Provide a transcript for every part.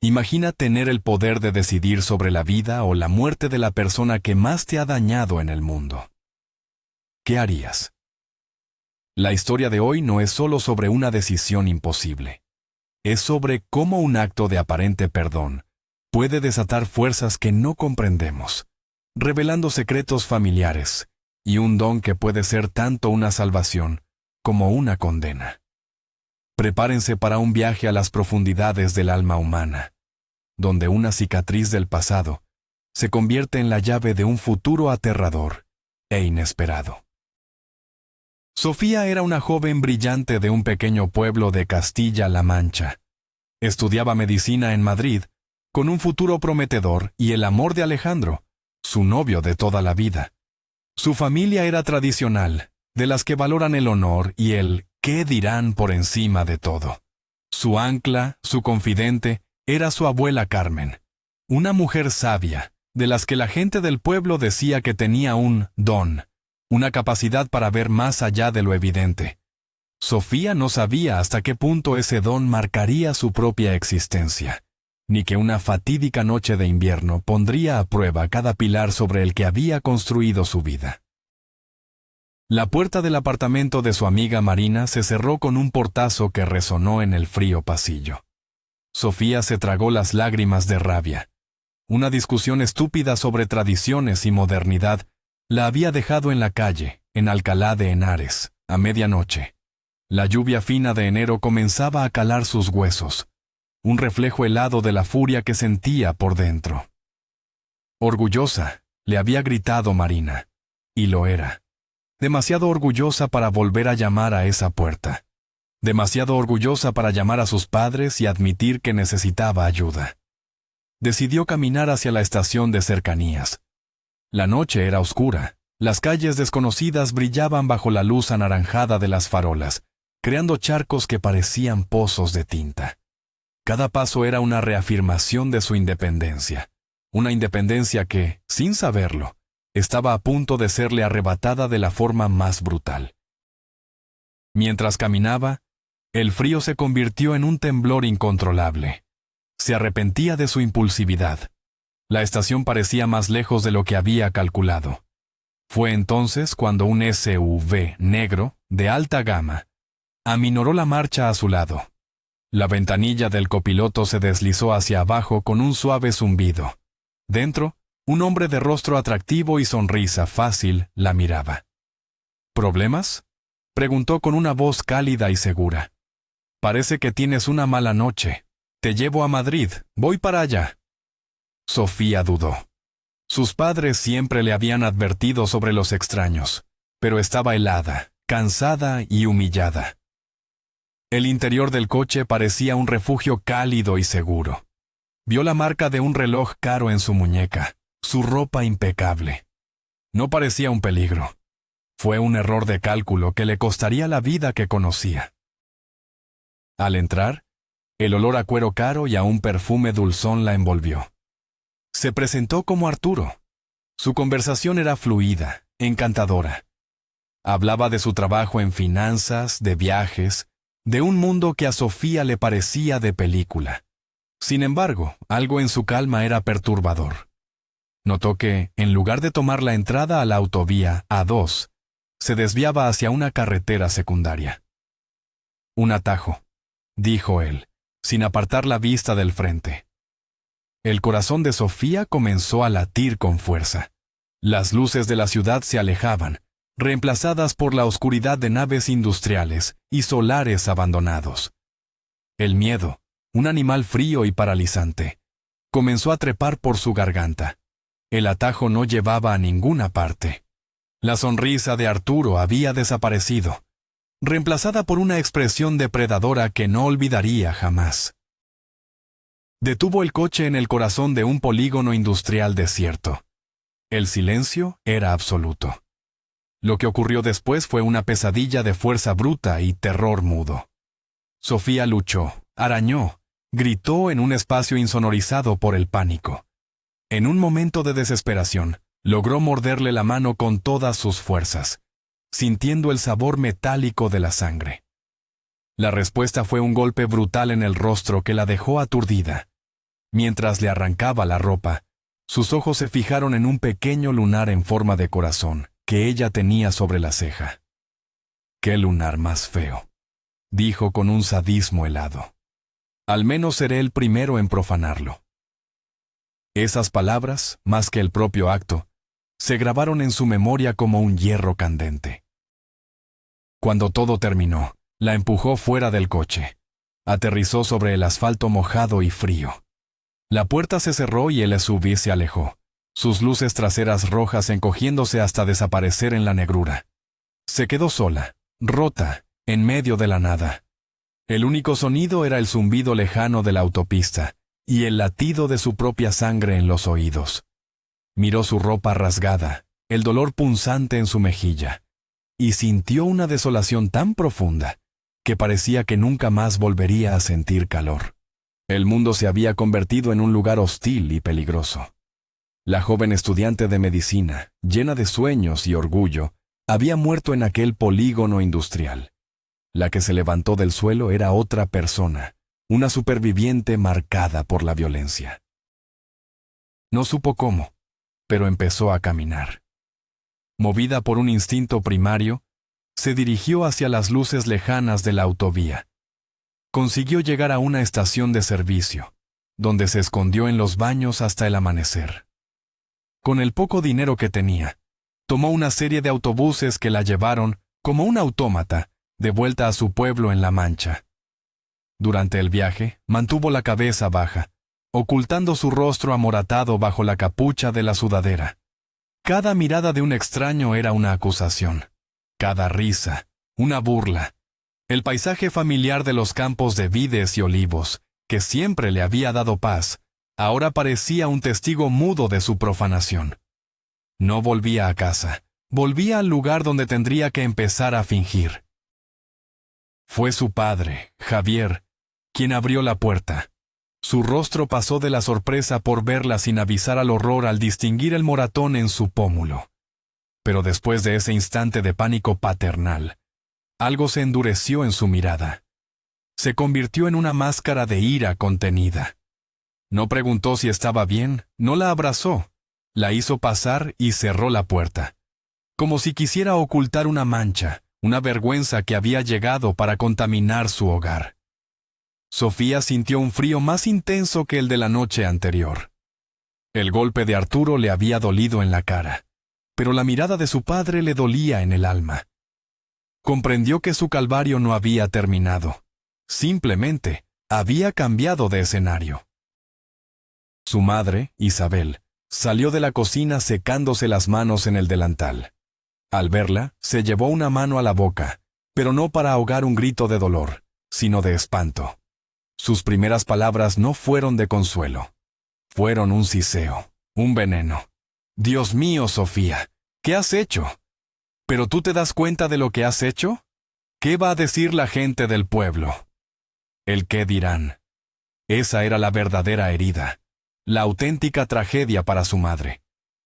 Imagina tener el poder de decidir sobre la vida o la muerte de la persona que más te ha dañado en el mundo. ¿Qué harías? La historia de hoy no es solo sobre una decisión imposible. Es sobre cómo un acto de aparente perdón puede desatar fuerzas que no comprendemos, revelando secretos familiares y un don que puede ser tanto una salvación como una condena. Prepárense para un viaje a las profundidades del alma humana, donde una cicatriz del pasado se convierte en la llave de un futuro aterrador e inesperado. Sofía era una joven brillante de un pequeño pueblo de Castilla-La Mancha. Estudiaba medicina en Madrid, con un futuro prometedor y el amor de Alejandro, su novio de toda la vida. Su familia era tradicional, de las que valoran el honor y el «qué dirán» por encima de todo. Su ancla, su confidente, era su abuela Carmen, una mujer sabia, de las que la gente del pueblo decía que tenía un don, una capacidad para ver más allá de lo evidente. Sofía no sabía hasta qué punto ese don marcaría su propia existencia, ni que una fatídica noche de invierno pondría a prueba cada pilar sobre el que había construido su vida. La puerta del apartamento de su amiga Marina se cerró con un portazo que resonó en el frío pasillo. Sofía se tragó las lágrimas de rabia. Una discusión estúpida sobre tradiciones y modernidad la había dejado en la calle, en Alcalá de Henares, a medianoche. La lluvia fina de enero comenzaba a calar sus huesos, un reflejo helado de la furia que sentía por dentro. Orgullosa, le había gritado Marina, y lo era. Demasiado orgullosa para volver a llamar a esa puerta. Demasiado orgullosa para llamar a sus padres y admitir que necesitaba ayuda. Decidió caminar hacia la estación de cercanías. La noche era oscura. Las calles desconocidas brillaban bajo la luz anaranjada de las farolas, creando charcos que parecían pozos de tinta. Cada paso era una reafirmación de su independencia. Una independencia que, sin saberlo, estaba a punto de serle arrebatada de la forma más brutal. Mientras caminaba, el frío se convirtió en un temblor incontrolable. Se arrepentía de su impulsividad. La estación parecía más lejos de lo que había calculado. Fue entonces cuando un SUV negro, de alta gama, aminoró la marcha a su lado. La ventanilla del copiloto se deslizó hacia abajo con un suave zumbido. Dentro, un hombre de rostro atractivo y sonrisa fácil la miraba. ¿Problemas?, preguntó con una voz cálida y segura. Parece que tienes una mala noche. Te llevo a Madrid, voy para allá. Sofía dudó. Sus padres siempre le habían advertido sobre los extraños, pero estaba helada, cansada y humillada. El interior del coche parecía un refugio cálido y seguro. Vio la marca de un reloj caro en su muñeca, su ropa impecable. No parecía un peligro. Fue un error de cálculo que le costaría la vida que conocía. Al entrar, el olor a cuero caro y a un perfume dulzón la envolvió. Se presentó como Arturo. Su conversación era fluida, encantadora. Hablaba de su trabajo en finanzas, de viajes, de un mundo que a Sofía le parecía de película. Sin embargo, algo en su calma era perturbador. Notó que, en lugar de tomar la entrada a la autovía A2, se desviaba hacia una carretera secundaria. Un atajo, dijo él, sin apartar la vista del frente. El corazón de Sofía comenzó a latir con fuerza. Las luces de la ciudad se alejaban, reemplazadas por la oscuridad de naves industriales y solares abandonados. El miedo, un animal frío y paralizante, comenzó a trepar por su garganta. El atajo no llevaba a ninguna parte. La sonrisa de Arturo había desaparecido, reemplazada por una expresión depredadora que no olvidaría jamás. Detuvo el coche en el corazón de un polígono industrial desierto. El silencio era absoluto. Lo que ocurrió después fue una pesadilla de fuerza bruta y terror mudo. Sofía luchó, arañó, gritó en un espacio insonorizado por el pánico. En un momento de desesperación, logró morderle la mano con todas sus fuerzas, sintiendo el sabor metálico de la sangre. La respuesta fue un golpe brutal en el rostro que la dejó aturdida. Mientras le arrancaba la ropa, sus ojos se fijaron en un pequeño lunar en forma de corazón que ella tenía sobre la ceja. «¡Qué lunar más feo!», dijo con un sadismo helado. «Al menos seré el primero en profanarlo». Esas palabras, más que el propio acto, se grabaron en su memoria como un hierro candente. Cuando todo terminó, la empujó fuera del coche. Aterrizó sobre el asfalto mojado y frío. La puerta se cerró y el SUV se alejó, sus luces traseras rojas encogiéndose hasta desaparecer en la negrura. Se quedó sola, rota, en medio de la nada. El único sonido era el zumbido lejano de la autopista y el latido de su propia sangre en los oídos. Miró su ropa rasgada, el dolor punzante en su mejilla, y sintió una desolación tan profunda que parecía que nunca más volvería a sentir calor. El mundo se había convertido en un lugar hostil y peligroso. La joven estudiante de medicina, llena de sueños y orgullo, había muerto en aquel polígono industrial. La que se levantó del suelo era otra persona, una superviviente marcada por la violencia. No supo cómo, pero empezó a caminar. Movida por un instinto primario, se dirigió hacia las luces lejanas de la autovía. Consiguió llegar a una estación de servicio, donde se escondió en los baños hasta el amanecer. Con el poco dinero que tenía, tomó una serie de autobuses que la llevaron, como un autómata, de vuelta a su pueblo en La Mancha. Durante el viaje, mantuvo la cabeza baja, ocultando su rostro amoratado bajo la capucha de la sudadera. Cada mirada de un extraño era una acusación, cada risa, una burla. El paisaje familiar de los campos de vides y olivos, que siempre le había dado paz, ahora parecía un testigo mudo de su profanación. No volvía a casa, volvía al lugar donde tendría que empezar a fingir. Fue su padre, Javier, quien abrió la puerta. Su rostro pasó de la sorpresa por verla sin avisar al horror al distinguir el moratón en su pómulo. Pero después de ese instante de pánico paternal, algo se endureció en su mirada. Se convirtió en una máscara de ira contenida. No preguntó si estaba bien, no la abrazó, la hizo pasar y cerró la puerta, como si quisiera ocultar una mancha, una vergüenza que había llegado para contaminar su hogar. Sofía sintió un frío más intenso que el de la noche anterior. El golpe de Arturo le había dolido en la cara, pero la mirada de su padre le dolía en el alma. Comprendió que su calvario no había terminado. Simplemente había cambiado de escenario. Su madre, Isabel, salió de la cocina secándose las manos en el delantal. Al verla, se llevó una mano a la boca, pero no para ahogar un grito de dolor, sino de espanto. Sus primeras palabras no fueron de consuelo. Fueron un siseo, un veneno. «Dios mío, Sofía, ¿qué has hecho? ¿Pero tú te das cuenta de lo que has hecho? ¿Qué va a decir la gente del pueblo?» El qué dirán. Esa era la verdadera herida, la auténtica tragedia para su madre.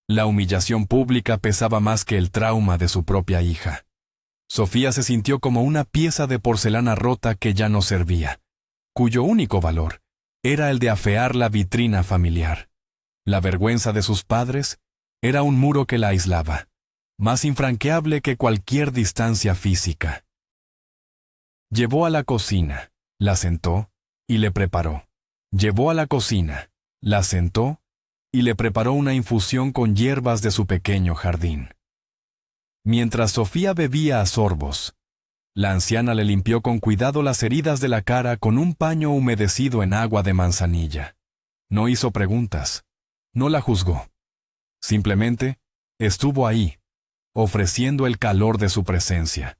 La humillación pública pesaba más que el trauma de su propia hija. Sofía se sintió como una pieza de porcelana rota que ya no servía, cuyo único valor era el de afear la vitrina familiar. La vergüenza de sus padres era un muro que la aislaba, más infranqueable que cualquier distancia física. Llevó a la cocina, la sentó y le preparó. Llevó a la cocina, la sentó y le preparó una infusión con hierbas de su pequeño jardín. Mientras Sofía bebía a sorbos, la anciana le limpió con cuidado las heridas de la cara con un paño humedecido en agua de manzanilla. No hizo preguntas, no la juzgó. Simplemente estuvo ahí, ofreciendo el calor de su presencia,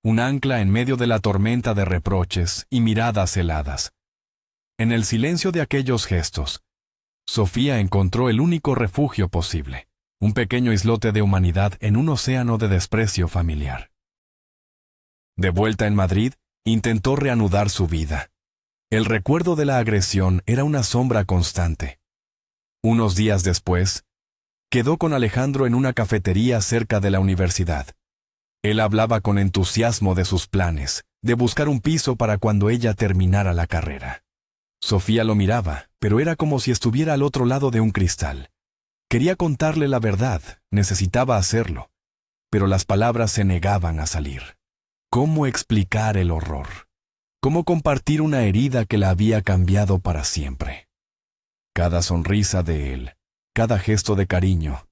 un ancla en medio de la tormenta de reproches y miradas heladas. En el silencio de aquellos gestos, Sofía encontró el único refugio posible, un pequeño islote de humanidad en un océano de desprecio familiar. De vuelta en Madrid, intentó reanudar su vida. El recuerdo de la agresión era una sombra constante. Unos días después, quedó con Alejandro en una cafetería cerca de la universidad. Él hablaba con entusiasmo de sus planes, de buscar un piso para cuando ella terminara la carrera. Sofía lo miraba, pero era como si estuviera al otro lado de un cristal. Quería contarle la verdad, necesitaba hacerlo, pero las palabras se negaban a salir. ¿Cómo explicar el horror? ¿Cómo compartir una herida que la había cambiado para siempre? Cada sonrisa de él, cada gesto de cariño,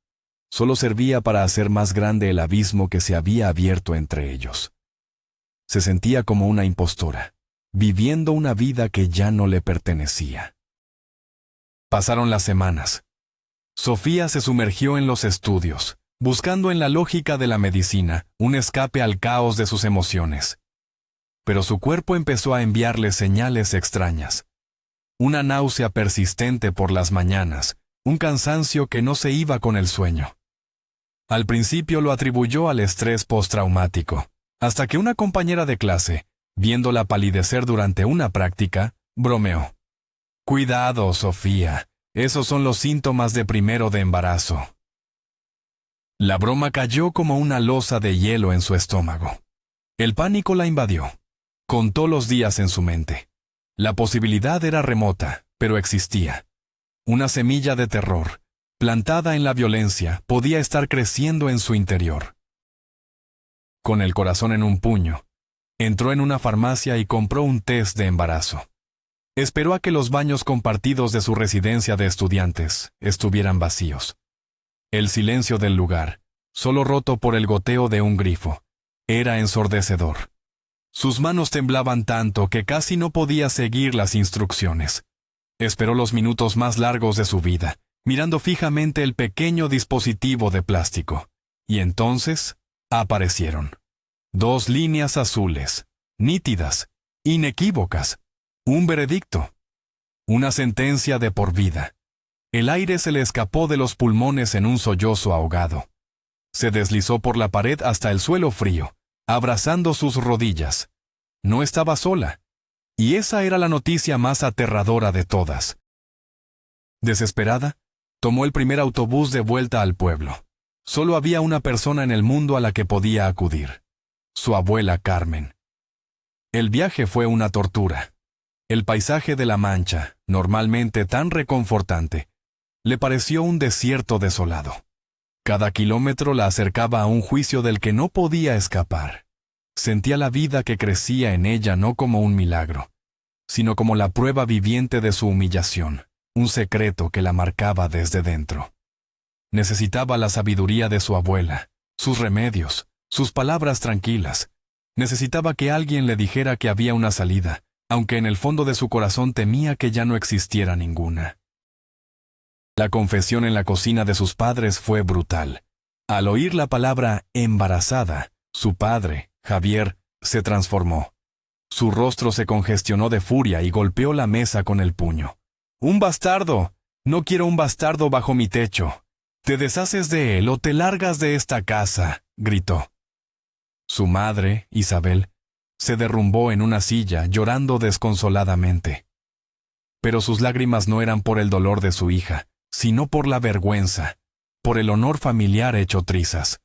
solo servía para hacer más grande el abismo que se había abierto entre ellos. Se sentía como una impostora, viviendo una vida que ya no le pertenecía. Pasaron las semanas. Sofía se sumergió en los estudios, buscando en la lógica de la medicina un escape al caos de sus emociones. Pero su cuerpo empezó a enviarle señales extrañas. Una náusea persistente por las mañanas, un cansancio que no se iba con el sueño. Al principio lo atribuyó al estrés postraumático, hasta que una compañera de clase, viéndola palidecer durante una práctica, bromeó. «Cuidado, Sofía, esos son los síntomas de primero de embarazo». La broma cayó como una losa de hielo en su estómago. El pánico la invadió. Contó los días en su mente. La posibilidad era remota, pero existía. Una semilla de terror, plantada en la violencia, podía estar creciendo en su interior. Con el corazón en un puño, entró en una farmacia y compró un test de embarazo. Esperó a que los baños compartidos de su residencia de estudiantes estuvieran vacíos. El silencio del lugar, solo roto por el goteo de un grifo, era ensordecedor. Sus manos temblaban tanto que casi no podía seguir las instrucciones. Esperó los minutos más largos de su vida, mirando fijamente el pequeño dispositivo de plástico. Y entonces aparecieron 2 líneas azules, nítidas, inequívocas. Un veredicto. Una sentencia de por vida. El aire se le escapó de los pulmones en un sollozo ahogado. Se deslizó por la pared hasta el suelo frío, abrazando sus rodillas. No estaba sola. Y esa era la noticia más aterradora de todas. Desesperada, tomó el primer autobús de vuelta al pueblo. Solo había una persona en el mundo a la que podía acudir. Su abuela Carmen. El viaje fue una tortura. El paisaje de La Mancha, normalmente tan reconfortante, le pareció un desierto desolado. Cada kilómetro la acercaba a un juicio del que no podía escapar. Sentía la vida que crecía en ella no como un milagro, sino como la prueba viviente de su humillación, un secreto que la marcaba desde dentro. Necesitaba la sabiduría de su abuela, sus remedios, sus palabras tranquilas. Necesitaba que alguien le dijera que había una salida, aunque en el fondo de su corazón temía que ya no existiera ninguna. La confesión en la cocina de sus padres fue brutal. Al oír la palabra embarazada, su padre, Javier, se transformó. Su rostro se congestionó de furia y golpeó la mesa con el puño. «¡Un bastardo! No quiero un bastardo bajo mi techo. Te deshaces de él o te largas de esta casa», gritó. Su madre, Isabel, se derrumbó en una silla, llorando desconsoladamente. Pero sus lágrimas no eran por el dolor de su hija, sino por la vergüenza, por el honor familiar hecho trizas.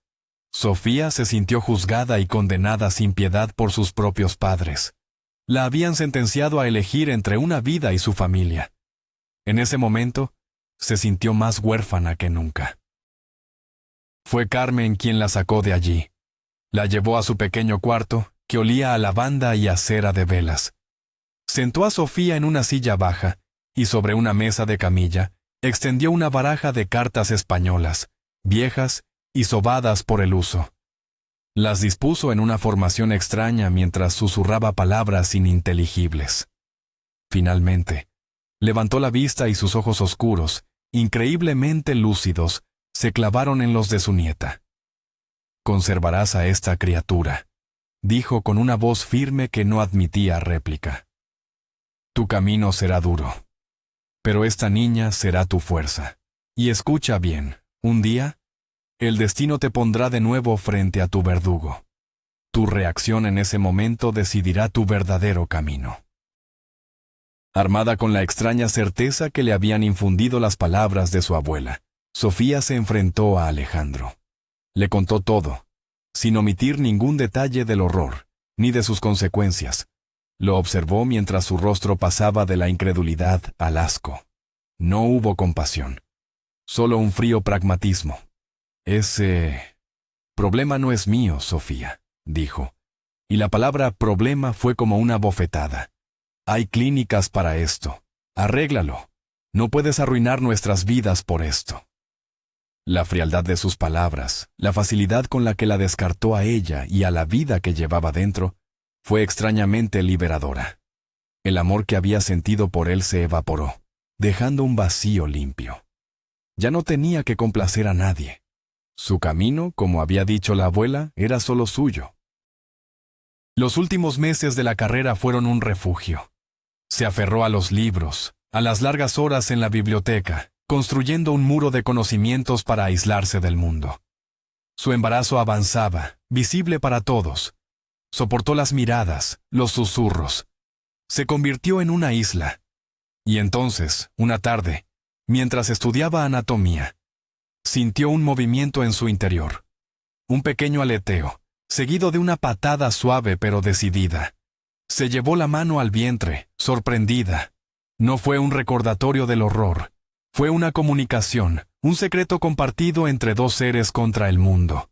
Sofía se sintió juzgada y condenada sin piedad por sus propios padres. La habían sentenciado a elegir entre una vida y su familia. En ese momento, se sintió más huérfana que nunca. Fue Carmen quien la sacó de allí. La llevó a su pequeño cuarto, que olía a lavanda y a cera de velas. Sentó a Sofía en una silla baja, y sobre una mesa de camilla, extendió una baraja de cartas españolas, viejas y sobadas por el uso. Las dispuso en una formación extraña mientras susurraba palabras ininteligibles. Finalmente, levantó la vista y sus ojos oscuros, increíblemente lúcidos, se clavaron en los de su nieta. «Conservarás a esta criatura», dijo con una voz firme que no admitía réplica. «Tu camino será duro, pero esta niña será tu fuerza. Y escucha bien, un día, el destino te pondrá de nuevo frente a tu verdugo. Tu reacción en ese momento decidirá tu verdadero camino». Armada con la extraña certeza que le habían infundido las palabras de su abuela, Sofía se enfrentó a Alejandro. Le contó todo, sin omitir ningún detalle del horror, ni de sus consecuencias. Lo observó mientras su rostro pasaba de la incredulidad al asco. No hubo compasión, solo un frío pragmatismo. Ese problema no es mío, Sofía, dijo. Y la palabra problema fue como una bofetada. Hay clínicas para esto. Arréglalo. No puedes arruinar nuestras vidas por esto. La frialdad de sus palabras, la facilidad con la que la descartó a ella y a la vida que llevaba dentro, fue extrañamente liberadora. El amor que había sentido por él se evaporó, dejando un vacío limpio. Ya no tenía que complacer a nadie. Su camino, como había dicho la abuela, era solo suyo. Los últimos meses de la carrera fueron un refugio. Se aferró a los libros, a las largas horas en la biblioteca, construyendo un muro de conocimientos para aislarse del mundo. Su embarazo avanzaba, visible para todos. Soportó las miradas, los susurros. Se convirtió en una isla. Y entonces, una tarde, mientras estudiaba anatomía, sintió un movimiento en su interior. Un pequeño aleteo, seguido de una patada suave pero decidida. Se llevó la mano al vientre, sorprendida. No fue un recordatorio del horror. Fue una comunicación, un secreto compartido entre dos seres contra el mundo.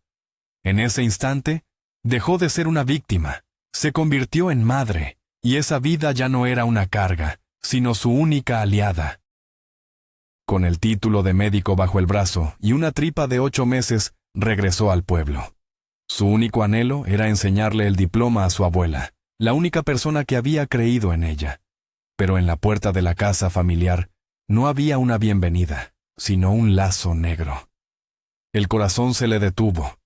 En ese instante, dejó de ser una víctima, se convirtió en madre, y esa vida ya no era una carga, sino su única aliada. Con el título de médico bajo el brazo y una tripa de 8 meses, regresó al pueblo. Su único anhelo era enseñarle el diploma a su abuela, la única persona que había creído en ella. Pero en la puerta de la casa familiar no había una bienvenida, sino un lazo negro. El corazón se le detuvo.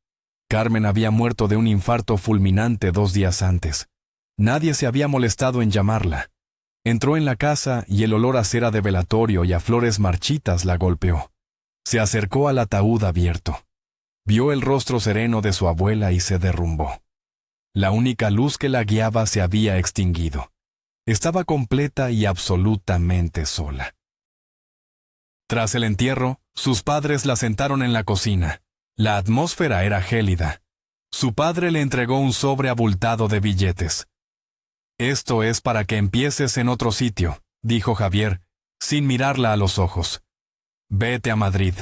Carmen había muerto de un infarto fulminante 2 días antes. Nadie se había molestado en llamarla. Entró en la casa y el olor a cera de velatorio y a flores marchitas la golpeó. Se acercó al ataúd abierto. Vio el rostro sereno de su abuela y se derrumbó. La única luz que la guiaba se había extinguido. Estaba completa y absolutamente sola. Tras el entierro, sus padres la sentaron en la cocina. La atmósfera era gélida. Su padre le entregó un sobre abultado de billetes. «Esto es para que empieces en otro sitio», dijo Javier, sin mirarla a los ojos. «Vete a Madrid.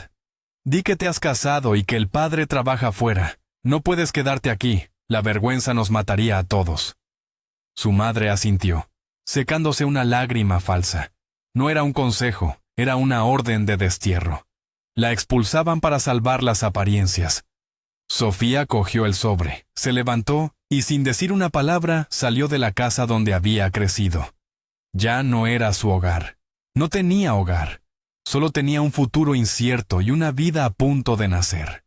Di que te has casado y que el padre trabaja afuera. No puedes quedarte aquí. La vergüenza nos mataría a todos». Su madre asintió, secándose una lágrima falsa. No era un consejo, era una orden de destierro. La expulsaban para salvar las apariencias. Sofía cogió el sobre, se levantó y sin decir una palabra salió de la casa donde había crecido. Ya no era su hogar. No tenía hogar. Solo tenía un futuro incierto y una vida a punto de nacer.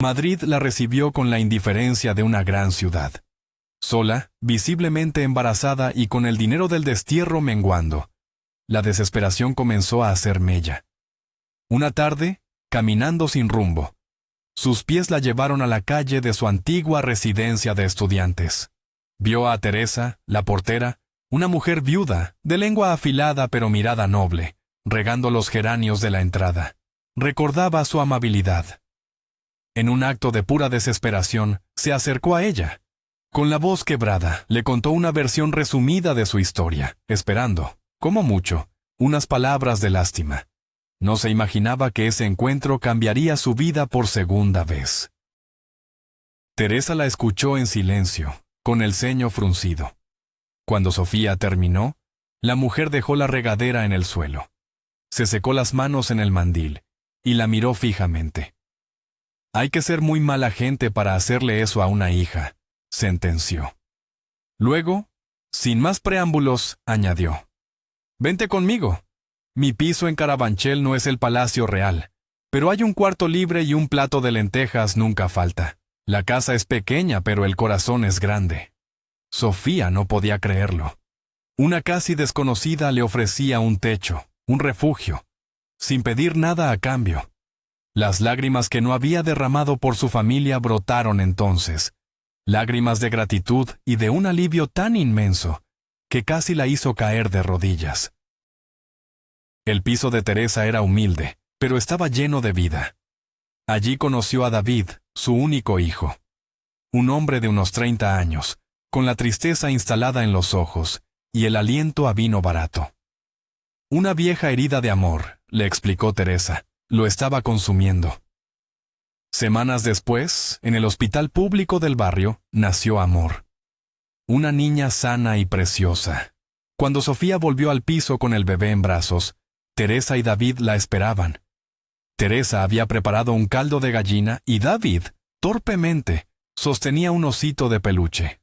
Madrid la recibió con la indiferencia de una gran ciudad. Sola, visiblemente embarazada y con el dinero del destierro menguando. La desesperación comenzó a hacer mella. Una tarde, caminando sin rumbo, sus pies la llevaron a la calle de su antigua residencia de estudiantes. Vio a Teresa, la portera, una mujer viuda, de lengua afilada pero mirada noble, regando los geranios de la entrada. Recordaba su amabilidad. En un acto de pura desesperación, se acercó a ella. Con la voz quebrada, le contó una versión resumida de su historia, esperando, como mucho, unas palabras de lástima. No se imaginaba que ese encuentro cambiaría su vida por segunda vez. Teresa la escuchó en silencio, con el ceño fruncido. Cuando Sofía terminó, la mujer dejó la regadera en el suelo. Se secó las manos en el mandil y la miró fijamente. «Hay que ser muy mala gente para hacerle eso a una hija», sentenció. Luego, sin más preámbulos, añadió: «Vente conmigo. Mi piso en Carabanchel no es el Palacio Real, pero hay un cuarto libre y un plato de lentejas nunca falta. La casa es pequeña, pero el corazón es grande». Sofía no podía creerlo. Una casi desconocida le ofrecía un techo, un refugio, sin pedir nada a cambio. Las lágrimas que no había derramado por su familia brotaron entonces, lágrimas de gratitud y de un alivio tan inmenso que casi la hizo caer de rodillas. El piso de Teresa era humilde, pero estaba lleno de vida. Allí conoció a David, su único hijo. Un hombre de unos 30 años, con la tristeza instalada en los ojos y el aliento a vino barato. Una vieja herida de amor, le explicó Teresa, lo estaba consumiendo. Semanas después, en el hospital público del barrio, nació Amor. Una niña sana y preciosa. Cuando Sofía volvió al piso con el bebé en brazos, Teresa y David la esperaban. Teresa había preparado un caldo de gallina y David, torpemente, sostenía un osito de peluche.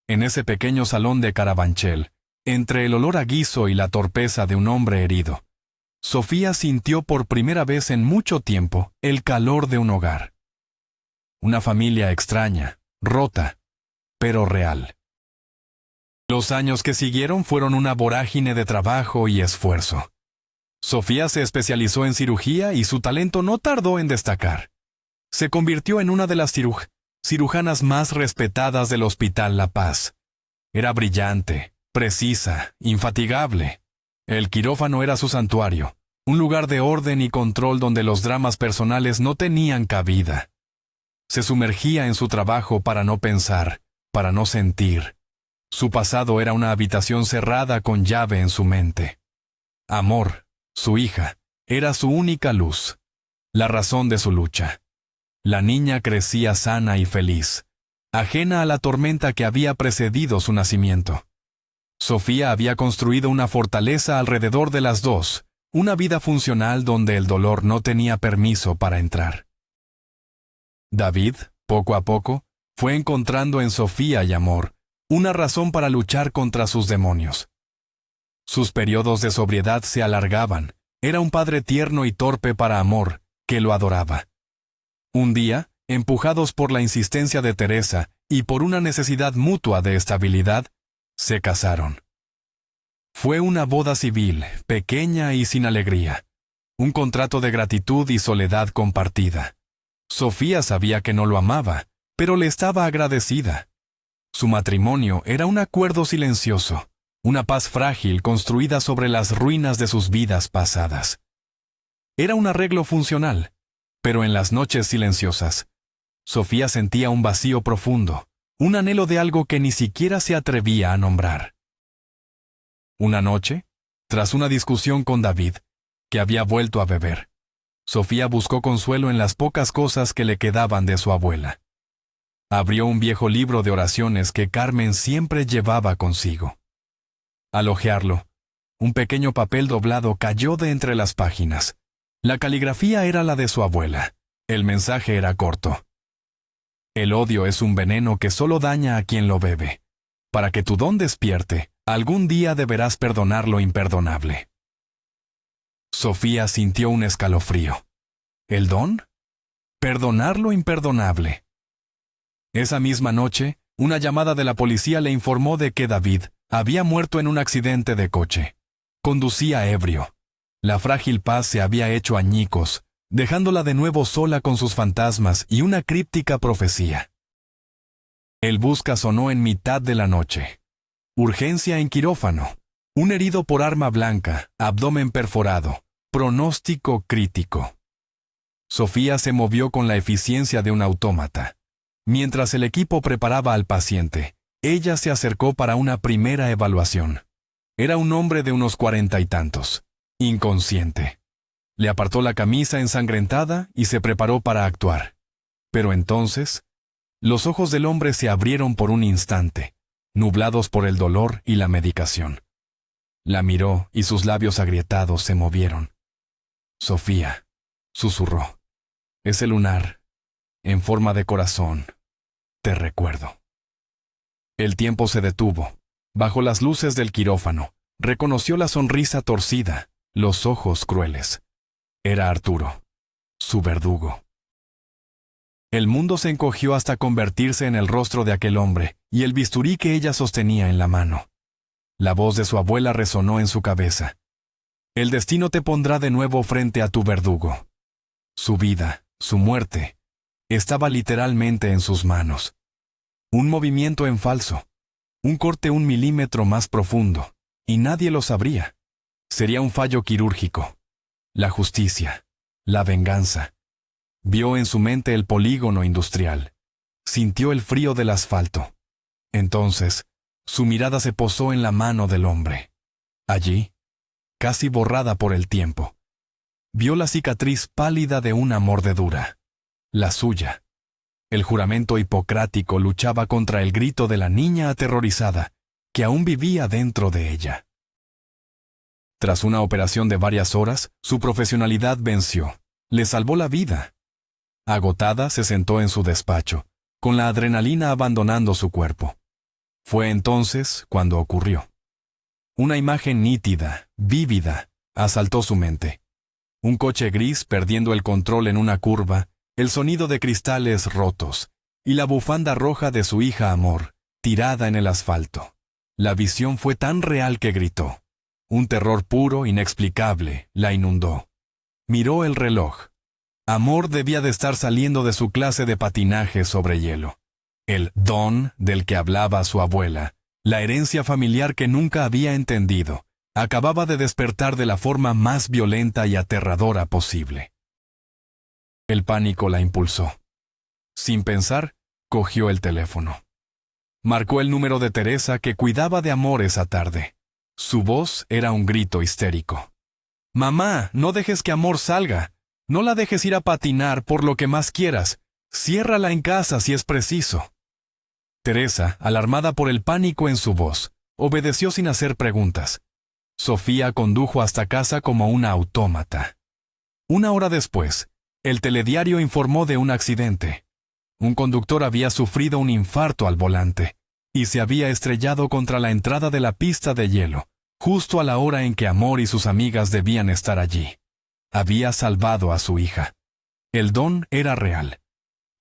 En ese pequeño salón de Carabanchel, entre el olor a guiso y la torpeza de un hombre herido, Sofía sintió por primera vez en mucho tiempo el calor de un hogar. Una familia extraña, rota, pero real. Los años que siguieron fueron una vorágine de trabajo y esfuerzo. Sofía se especializó en cirugía y su talento no tardó en destacar. Se convirtió en una de las cirujanas más respetadas del Hospital La Paz. Era brillante, precisa, infatigable. El quirófano era su santuario, un lugar de orden y control donde los dramas personales no tenían cabida. Se sumergía en su trabajo para no pensar, para no sentir. Su pasado era una habitación cerrada con llave en su mente. Amor, su hija, era su única luz, la razón de su lucha. La niña crecía sana y feliz, ajena a la tormenta que había precedido su nacimiento. Sofía había construido una fortaleza alrededor de las dos, una vida funcional donde el dolor no tenía permiso para entrar. David, poco a poco, fue encontrando en Sofía y Amor una razón para luchar contra sus demonios. Sus periodos de sobriedad se alargaban. Era un padre tierno y torpe para Amor, que lo adoraba. Un día, empujados por la insistencia de Teresa y por una necesidad mutua de estabilidad, se casaron. Fue una boda civil, pequeña y sin alegría. Un contrato de gratitud y soledad compartida. Sofía sabía que no lo amaba, pero le estaba agradecida. Su matrimonio era un acuerdo silencioso, una paz frágil construida sobre las ruinas de sus vidas pasadas. Era un arreglo funcional, pero en las noches silenciosas, Sofía sentía un vacío profundo, un anhelo de algo que ni siquiera se atrevía a nombrar. Una noche, tras una discusión con David, que había vuelto a beber, Sofía buscó consuelo en las pocas cosas que le quedaban de su abuela. Abrió un viejo libro de oraciones que Carmen siempre llevaba consigo. Al hojearlo, un pequeño papel doblado cayó de entre las páginas. La caligrafía era la de su abuela. El mensaje era corto. El odio es un veneno que solo daña a quien lo bebe. Para que tu don despierte, algún día deberás perdonar lo imperdonable. Sofía sintió un escalofrío. ¿El don? Perdonar lo imperdonable. Esa misma noche, una llamada de la policía le informó de que David había muerto en un accidente de coche. Conducía ebrio. La frágil paz se había hecho añicos, dejándola de nuevo sola con sus fantasmas y una críptica profecía. El busca sonó en mitad de la noche. Urgencia en quirófano. Un herido por arma blanca, abdomen perforado, pronóstico crítico. Sofía se movió con la eficiencia de un autómata. Mientras el equipo preparaba al paciente, ella se acercó para una primera evaluación. Era un hombre de unos 40 y tantos, inconsciente. Le apartó la camisa ensangrentada y se preparó para actuar. Pero entonces, los ojos del hombre se abrieron por un instante, nublados por el dolor y la medicación. La miró y sus labios agrietados se movieron. Sofía, susurró. Ese lunar, en forma de corazón, te recuerdo. El tiempo se detuvo. Bajo las luces del quirófano, reconoció la sonrisa torcida, los ojos crueles. Era Arturo, su verdugo. El mundo se encogió hasta convertirse en el rostro de aquel hombre y el bisturí que ella sostenía en la mano. La voz de su abuela resonó en su cabeza. El destino te pondrá de nuevo frente a tu verdugo. Su vida, su muerte, estaba literalmente en sus manos. Un movimiento en falso, un corte 1 milímetro más profundo, y nadie lo sabría. Sería un fallo quirúrgico. La justicia, la venganza. Vio en su mente el polígono industrial. Sintió el frío del asfalto. Entonces, su mirada se posó en la mano del hombre. Allí, casi borrada por el tiempo, vio la cicatriz pálida de una mordedura, la suya. El juramento hipocrático luchaba contra el grito de la niña aterrorizada, que aún vivía dentro de ella. Tras una operación de varias horas, su profesionalidad venció. Le salvó la vida. Agotada, se sentó en su despacho, con la adrenalina abandonando su cuerpo. Fue entonces cuando ocurrió. Una imagen nítida, vívida, asaltó su mente. Un coche gris perdiendo el control en una curva, el sonido de cristales rotos, y la bufanda roja de su hija Amor, tirada en el asfalto. La visión fue tan real que gritó. Un terror puro, inexplicable, la inundó. Miró el reloj. Amor debía de estar saliendo de su clase de patinaje sobre hielo. El don del que hablaba su abuela, la herencia familiar que nunca había entendido, acababa de despertar de la forma más violenta y aterradora posible. El pánico la impulsó. Sin pensar, cogió el teléfono. Marcó el número de Teresa, que cuidaba de Amor esa tarde. Su voz era un grito histérico. «Mamá, no dejes que Amor salga. No la dejes ir a patinar por lo que más quieras. Ciérrala en casa si es preciso». Teresa, alarmada por el pánico en su voz, obedeció sin hacer preguntas. Sofía condujo hasta casa como una autómata. Una hora después, el telediario informó de un accidente. Un conductor había sufrido un infarto al volante y se había estrellado contra la entrada de la pista de hielo, justo a la hora en que Amor y sus amigas debían estar allí. Había salvado a su hija. El don era real,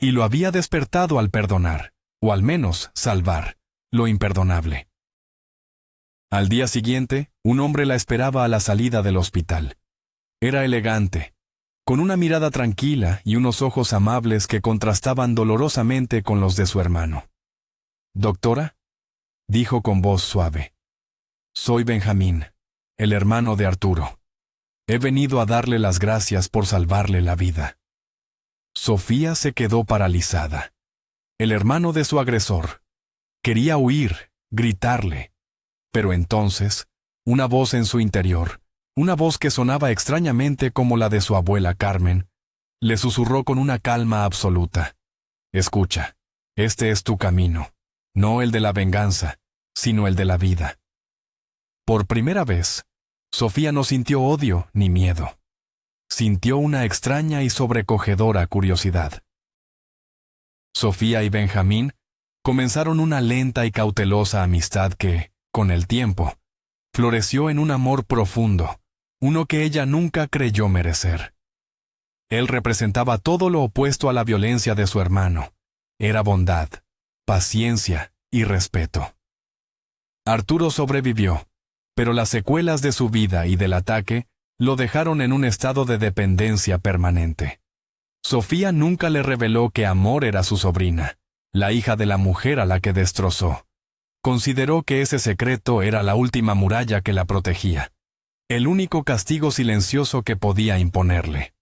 y lo había despertado al perdonar, o al menos salvar, lo imperdonable. Al día siguiente, un hombre la esperaba a la salida del hospital. Era elegante, con una mirada tranquila y unos ojos amables que contrastaban dolorosamente con los de su hermano. «Doctora», dijo con voz suave, «soy Benjamín, el hermano de Arturo. He venido a darle las gracias por salvarle la vida». Sofía se quedó paralizada. El hermano de su agresor. Quería huir, gritarle. Pero entonces, una voz en su interior, una voz que sonaba extrañamente como la de su abuela Carmen, le susurró con una calma absoluta. «Escucha, este es tu camino, no el de la venganza, sino el de la vida». Por primera vez, Sofía no sintió odio ni miedo. Sintió una extraña y sobrecogedora curiosidad. Sofía y Benjamín comenzaron una lenta y cautelosa amistad que, con el tiempo, floreció en un amor profundo, uno que ella nunca creyó merecer. Él representaba todo lo opuesto a la violencia de su hermano. Era bondad, paciencia y respeto. Arturo sobrevivió, pero las secuelas de su vida y del ataque lo dejaron en un estado de dependencia permanente. Sofía nunca le reveló que Amor era su sobrina, la hija de la mujer a la que destrozó. Consideró que ese secreto era la última muralla que la protegía, el único castigo silencioso que podía imponerle.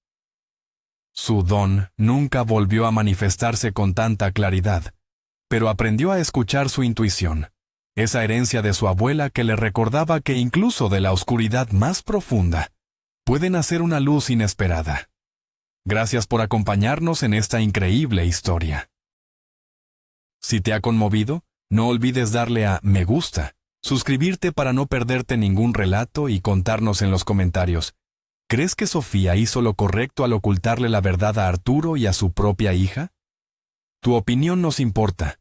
Su don nunca volvió a manifestarse con tanta claridad, pero aprendió a escuchar su intuición, esa herencia de su abuela que le recordaba que incluso de la oscuridad más profunda puede nacer una luz inesperada. Gracias por acompañarnos en esta increíble historia. Si te ha conmovido, no olvides darle a me gusta, suscribirte para no perderte ningún relato y contarnos en los comentarios. ¿Crees que Sofía hizo lo correcto al ocultarle la verdad a Arturo y a su propia hija? Tu opinión nos importa.